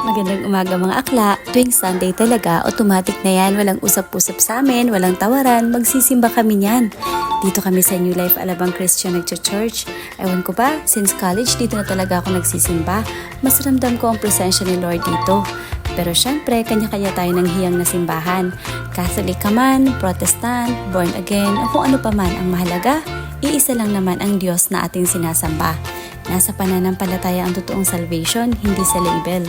Magandang umaga mga akla. Tuwing Sunday talaga, automatic na yan. Walang usap-usap sa amin, walang tawaran. Magsisimba kami niyan. Dito kami sa New Life Alabang Christian nagcha-church. Ewan ko ba, since college dito na talaga ako nagsisimba. Mas ramdam ko ang presensya ni Lord dito. Pero syempre, kanya-kanya tayo ng hiyang na simbahan. Catholic ka man, Protestant, born again, o kung ano pa man ang mahalaga, iisa lang naman ang Diyos na ating sinasamba. Nasa pananampalataya ang totoong salvation, hindi sa label.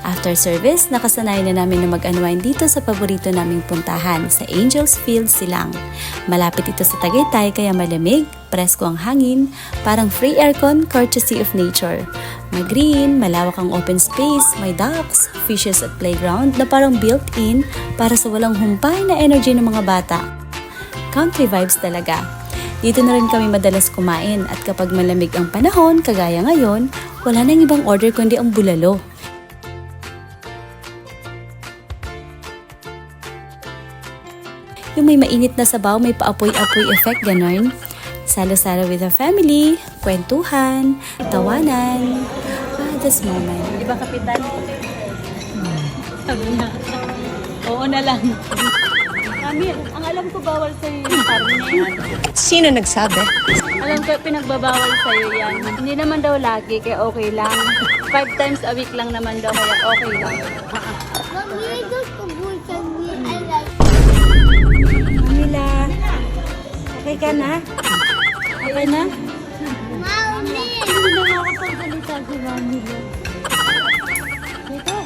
After service, nakasanayan na namin na mag-unwind dito sa paborito naming puntahan, sa Angels Field, Silang. Malapit ito sa Tagaytay kaya malamig, presko ang hangin, parang free aircon courtesy of nature. May green, malawak ang open space, may ducks, fishes at playground na parang built-in para sa walang humpay na energy ng mga bata. Country vibes talaga. Dito na rin kami madalas kumain at kapag malamig ang panahon, kagaya ngayon, wala nang ibang order kundi ang bulalo. Yung may mainit na sabaw, may paapoy-apoy effect, ganon. Salo-salo with the family, kwentuhan, tawanan. This moment. Di ba, Kapitan? Sabi niya, oo na lang. Amir, ang alam ko bawal sa'yo yung karne. Sino nagsabi? Alam ko, pinagbabawal sa'yo yan. Hindi naman daw lagi, kaya okay lang. 5 times a week lang naman daw, kaya okay lang. Mommy, those kabutan me. I like. Camila, okay ka na? Okay na? Mommy! Hindi na makakapagsalita si Mami. Ito.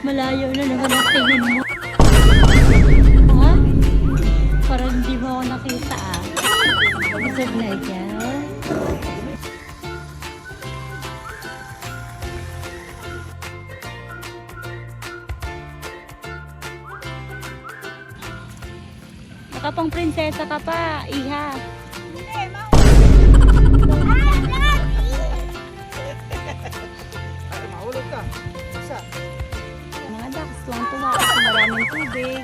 Malayo na naman ang tingin mo. Ha? Parang hindi mo ako nakita ah. Busog na ikaw. Nakapang prinsesa ka pa, iha. Mga ducks, tuwang-tuwa kasi maraming tubig.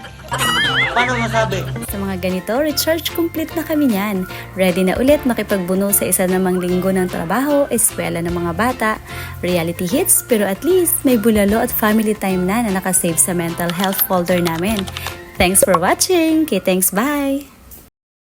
Paano masabi? Sa mga ganito, recharge complete na kami niyan. Ready na ulit makipagbuno sa isa namang linggo ng trabaho, eskwela ng mga bata. Reality hits, pero at least may bulalo at family time na nakasave sa mental health folder namin. Thanks for watching! Okay, thanks, bye!